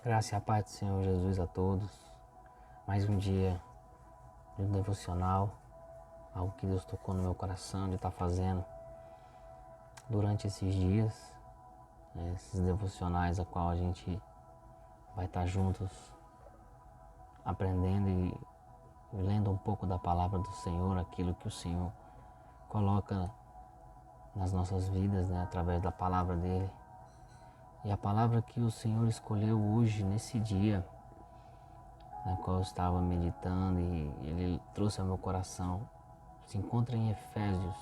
Graça e a paz do Senhor Jesus a todos. Mais um dia de um devocional, algo que Deus tocou no meu coração de estar fazendo durante esses dias, esses devocionais a qual a gente vai estar juntos aprendendo e lendo um pouco da palavra do Senhor, aquilo que o Senhor coloca nas nossas vidas, através da palavra dele. E a palavra que o Senhor escolheu hoje, nesse dia, na qual eu estava meditando e ele trouxe ao meu coração, se encontra em Efésios,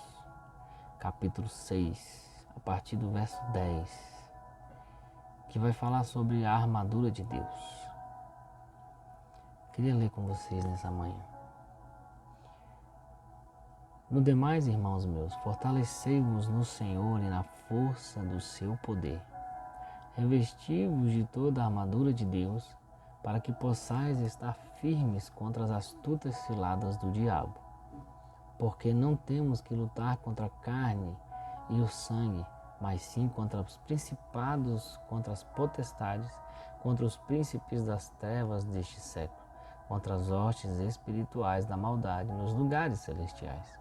capítulo 6, a partir do verso 10, que vai falar sobre a armadura de Deus. Queria ler com vocês nessa manhã. No demais, irmãos meus, fortalecei-vos no Senhor e na força do seu poder. Revesti-vos de toda a armadura de Deus, para que possais estar firmes contra as astutas ciladas do diabo. Porque não temos que lutar contra a carne e o sangue, mas sim contra os principados, contra as potestades, contra os príncipes das trevas deste século, contra as hostes espirituais da maldade nos lugares celestiais.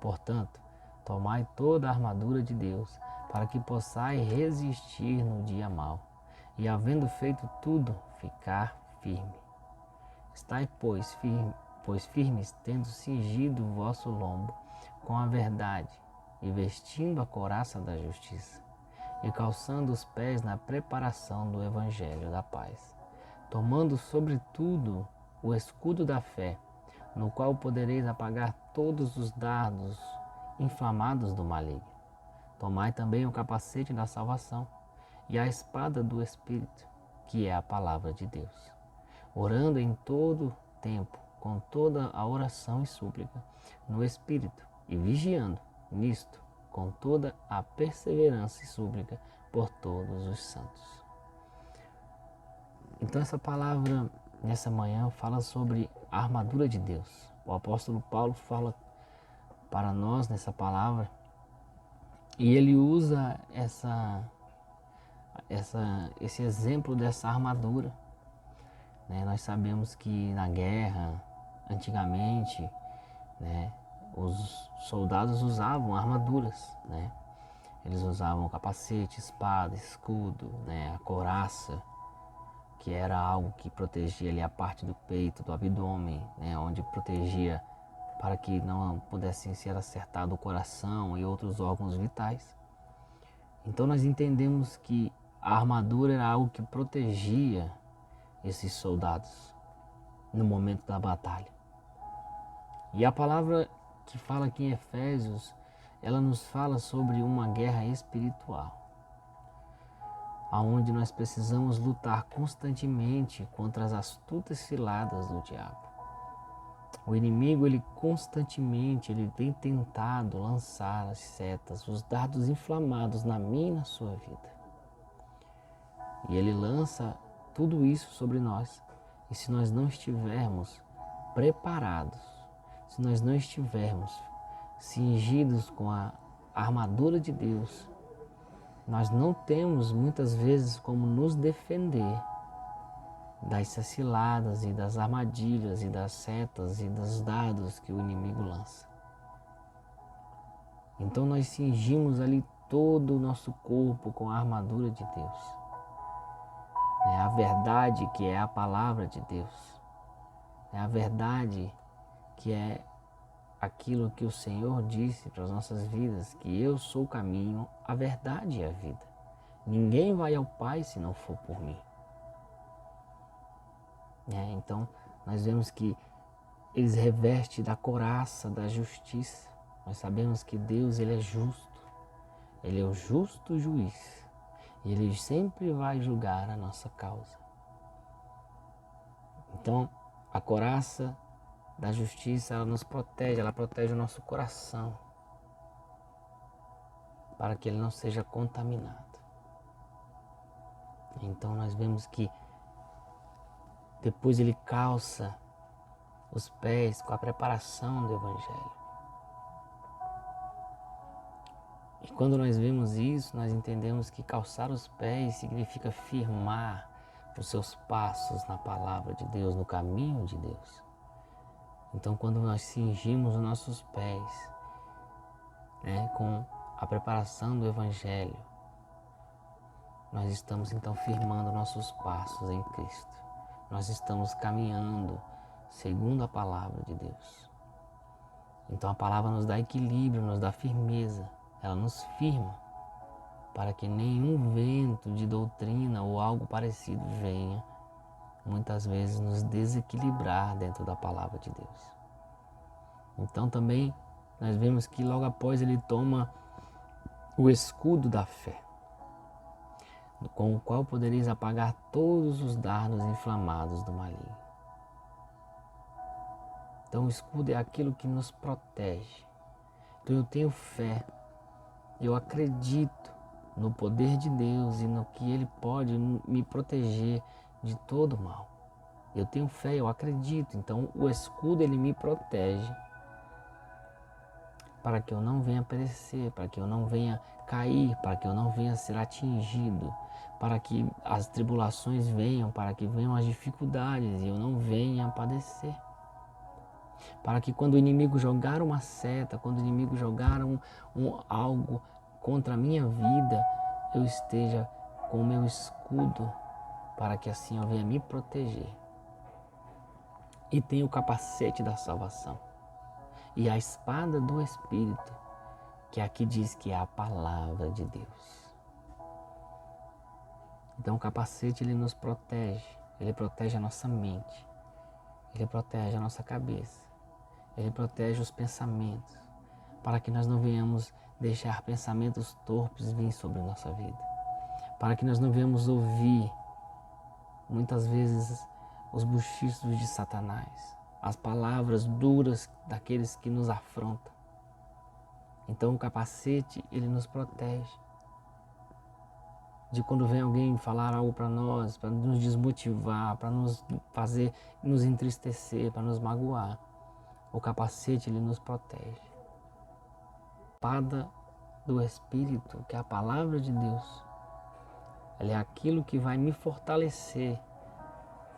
Portanto, tomai toda a armadura de Deus, para que possais resistir no dia mau, e havendo feito tudo, ficar firme. Estai, pois firmes, tendo cingido o vosso lombo com a verdade, e vestindo a couraça da justiça, e calçando os pés na preparação do evangelho da paz, tomando sobretudo o escudo da fé, no qual podereis apagar todos os dardos inflamados do maligno. Tomai também o capacete da salvação e a espada do Espírito, que é a palavra de Deus, orando em todo tempo, com toda a oração e súplica, no Espírito, e vigiando nisto, com toda a perseverança e súplica por todos os santos. Então essa palavra, nessa manhã, fala sobre a armadura de Deus. O apóstolo Paulo fala para nós nessa palavra, e ele usa esse exemplo dessa armadura. Nós sabemos que na guerra, antigamente, os soldados usavam armaduras. Eles usavam capacete, espada, escudo, a couraça, que era algo que protegia ali a parte do peito, do abdômen, onde protegia para que não pudessem ser acertado o coração e outros órgãos vitais. Então nós entendemos que a armadura era algo que protegia esses soldados no momento da batalha. E a palavra que fala aqui em Efésios, ela nos fala sobre uma guerra espiritual, onde nós precisamos lutar constantemente contra as astutas ciladas do diabo. O inimigo, ele constantemente vem tentado lançar as setas, os dardos inflamados na minha e na sua vida. E ele lança tudo isso sobre nós. E se nós não estivermos preparados, se nós não estivermos cingidos com a armadura de Deus, nós não temos muitas vezes como nos defender das ciladas e das armadilhas e das setas e dos dardos que o inimigo lança. Então nós cingimos ali todo o nosso corpo com a armadura de Deus. A verdade, que é a palavra de Deus. A verdade, que é aquilo que o Senhor disse para as nossas vidas, que eu sou o caminho, a verdade e a vida. Ninguém vai ao Pai se não for por mim. Então nós vemos que eles revestem da couraça da justiça. Nós sabemos que Deus, ele é justo. Ele é o justo juiz. E ele sempre vai julgar a nossa causa. Então a couraça da justiça, ela nos protege, ela protege o nosso coração, para que ele não seja contaminado. Então nós vemos que depois ele calça os pés com a preparação do Evangelho. E quando nós vemos isso, nós entendemos que calçar os pés significa firmar, os seus passos na palavra de Deus, no caminho de Deus. Então, quando nós cingimos os nossos pés, com a preparação do Evangelho, nós estamos então firmando nossos passos em Cristo. Nós estamos caminhando segundo a palavra de Deus. Então a palavra nos dá equilíbrio, nos dá firmeza, ela nos firma para que nenhum vento de doutrina ou algo parecido venha muitas vezes nos desequilibrar dentro da palavra de Deus. Então também nós vemos que logo após ele toma o escudo da fé, com o qual podereis apagar todos os dardos inflamados do maligno. Então o escudo é aquilo que nos protege. Então eu tenho fé, eu acredito no poder de Deus e no que Ele pode me proteger de todo mal. Eu tenho fé, eu acredito. Então o escudo ele me protege para que eu não venha perecer, para que eu não venha cair, para que eu não venha ser atingido, para que as tribulações venham, para que venham as dificuldades e eu não venha padecer. Para que quando o inimigo jogar uma seta, quando o inimigo jogar algo contra a minha vida, eu esteja com o meu escudo, para que assim eu venha me proteger. E tenho o capacete da salvação. E a espada do Espírito, que aqui diz que é a palavra de Deus. Então o capacete ele nos protege, ele protege a nossa mente, ele protege a nossa cabeça, ele protege os pensamentos, para que nós não venhamos deixar pensamentos torpes vir sobre a nossa vida, para que nós não venhamos ouvir muitas vezes os buchiços de Satanás, as palavras duras daqueles que nos afrontam. Então o capacete ele nos protege de quando vem alguém falar algo para nós, para nos desmotivar, para nos fazer nos entristecer, para nos magoar. O capacete ele nos protege. A espada do Espírito, que é a palavra de Deus, ela é aquilo que vai me fortalecer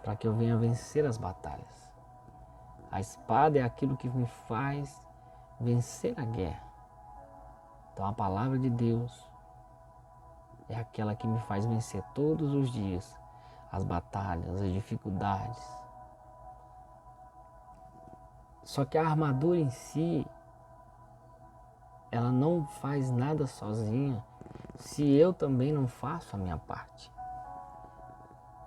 para que eu venha vencer as batalhas. A espada é aquilo que me faz vencer a guerra. Então a palavra de Deus é aquela que me faz vencer todos os dias as batalhas, as dificuldades. Só que a armadura em si, ela não faz nada sozinha se eu também não faço a minha parte.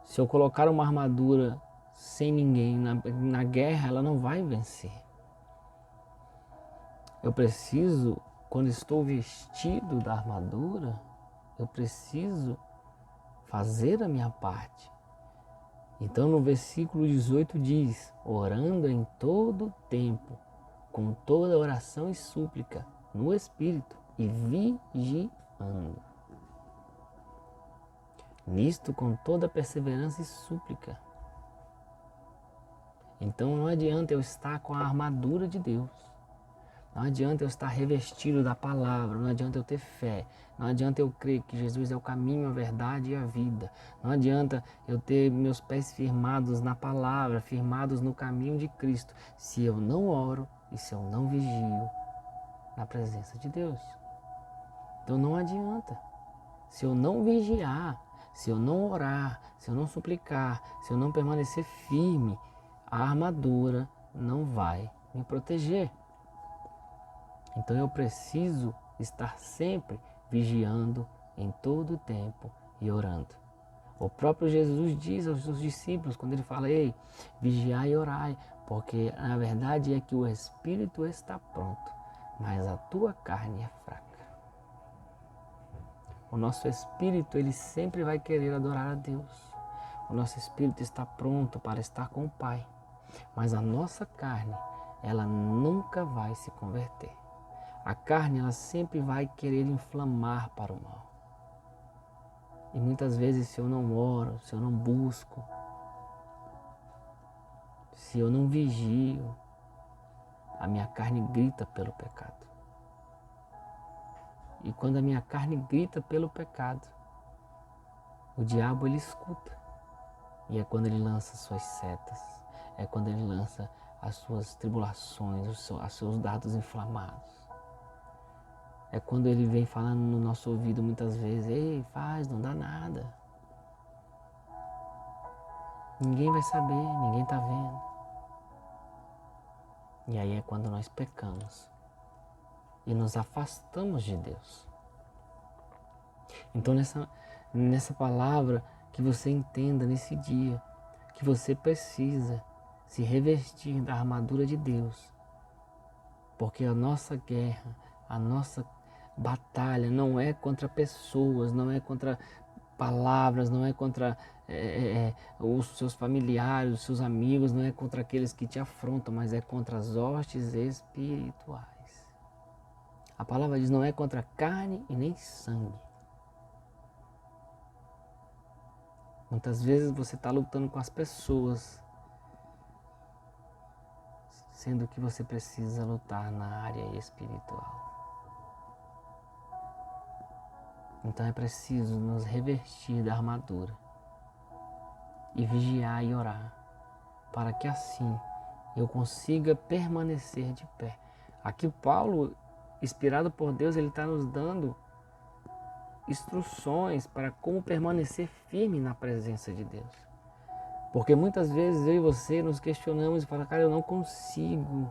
Se eu colocar uma armadura sem ninguém na guerra, ela não vai vencer. Eu preciso, quando estou vestido da armadura, eu preciso fazer a minha parte. Então no versículo 18 diz: orando em todo tempo, com toda oração e súplica, no Espírito, e vigiando. Nisto com toda perseverança e súplica. Então não adianta eu estar com a armadura de Deus. Não adianta eu estar revestido da palavra, não adianta eu ter fé, não adianta eu crer que Jesus é o caminho, a verdade e a vida. Não adianta eu ter meus pés firmados na palavra, firmados no caminho de Cristo, se eu não oro e se eu não vigio na presença de Deus. Então não adianta. Se eu não vigiar, se eu não orar, se eu não suplicar, se eu não permanecer firme, a armadura não vai me proteger. Então eu preciso estar sempre vigiando em todo o tempo e orando. O próprio Jesus diz aos seus discípulos, quando ele fala: ei, vigiai e orai, porque a verdade é que o espírito está pronto, mas a tua carne é fraca. O nosso espírito, ele sempre vai querer adorar a Deus. O nosso espírito está pronto para estar com o Pai, mas a nossa carne, ela nunca vai se converter. A carne, ela sempre vai querer inflamar para o mal. E muitas vezes, se eu não oro, se eu não busco, se eu não vigio, a minha carne grita pelo pecado. E quando a minha carne grita pelo pecado, o diabo ele escuta. E é quando Ele lança suas setas, é quando Ele lança as suas tribulações, os seus dardos inflamados. É quando Ele vem falando no nosso ouvido muitas vezes: ei, faz, não dá nada. Ninguém vai saber, ninguém está vendo. E aí é quando nós pecamos e nos afastamos de Deus. Então nessa palavra, que você entenda nesse dia que você precisa se revestir da armadura de Deus. Porque a nossa guerra, a nossa batalha não é contra pessoas, não é contra palavras, não é contra os seus familiares, os seus amigos, não é contra aqueles que te afrontam, mas é contra as hostes espirituais. A palavra diz: não é contra carne e nem sangue. Muitas vezes você está lutando com as pessoas, sendo que você precisa lutar na área espiritual. Então é preciso nos revestir da armadura e vigiar e orar, para que assim eu consiga permanecer de pé. Aqui Paulo, inspirado por Deus, ele está nos dando instruções para como permanecer firme na presença de Deus. Porque muitas vezes eu e você nos questionamos e falamos: cara, eu não consigo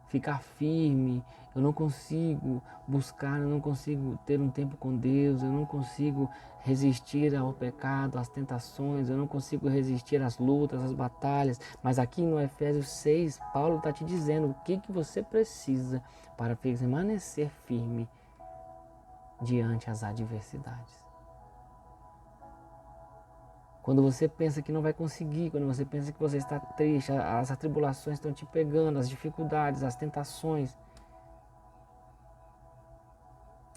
ficar firme, eu não consigo buscar, eu não consigo ter um tempo com Deus, eu não consigo resistir ao pecado, às tentações, eu não consigo resistir às lutas, às batalhas. Mas aqui no Efésios 6, Paulo está te dizendo o que você precisa para permanecer firme diante das adversidades. Quando você pensa que não vai conseguir, quando você pensa que você está triste, as atribulações estão te pegando, as dificuldades, as tentações.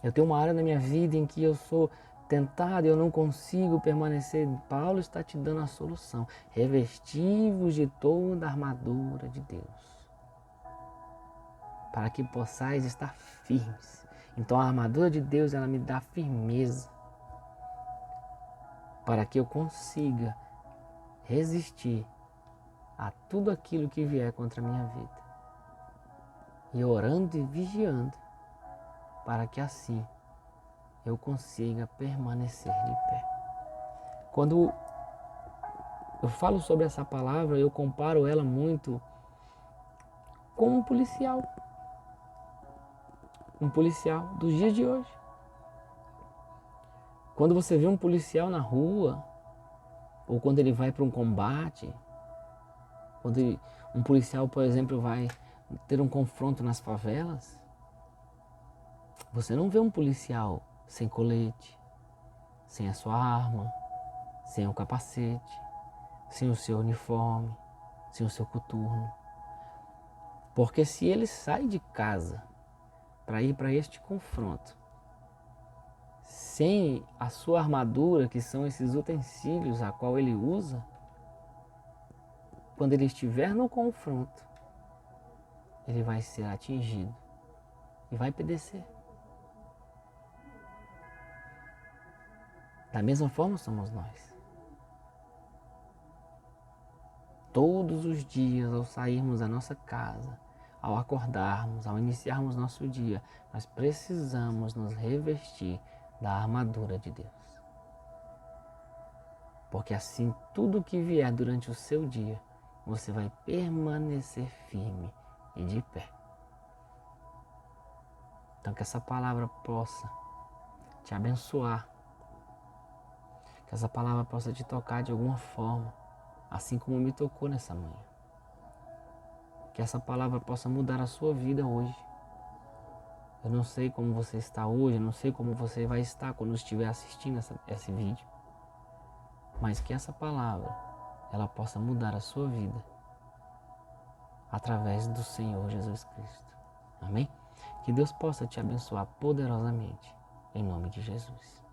Eu tenho uma área na minha vida em que eu sou tentado e eu não consigo permanecer. Paulo está te dando a solução. Revesti-vos de toda a armadura de Deus, para que possais estar firmes. Então a armadura de Deus, ela me dá firmeza, para que eu consiga resistir a tudo aquilo que vier contra a minha vida. E orando e vigiando, para que assim eu consiga permanecer de pé. Quando eu falo sobre essa palavra, eu comparo ela muito com um policial. Um policial dos dias de hoje. Quando você vê um policial na rua, ou quando ele vai para um combate, quando um policial, por exemplo, vai ter um confronto nas favelas, você não vê um policial sem colete, sem a sua arma, sem o capacete, sem o seu uniforme, sem o seu coturno. Porque se ele sai de casa para ir para este confronto, sem a sua armadura, que são esses utensílios a qual ele usa, quando ele estiver no confronto, ele vai ser atingido e vai perecer. Da mesma forma somos nós. Todos os dias, ao sairmos da nossa casa, ao acordarmos, ao iniciarmos nosso dia, nós precisamos nos revestir da armadura de Deus. Porque assim, tudo que vier durante o seu dia, você vai permanecer firme e de pé. Então que essa palavra possa te abençoar. Que essa palavra possa te tocar de alguma forma, assim como me tocou nessa manhã. Que essa palavra possa mudar a sua vida hoje. Eu não sei como você está hoje, eu não sei como você vai estar quando estiver assistindo esse vídeo. Mas que essa palavra, ela possa mudar a sua vida através do Senhor Jesus Cristo. Amém? Que Deus possa te abençoar poderosamente, em nome de Jesus.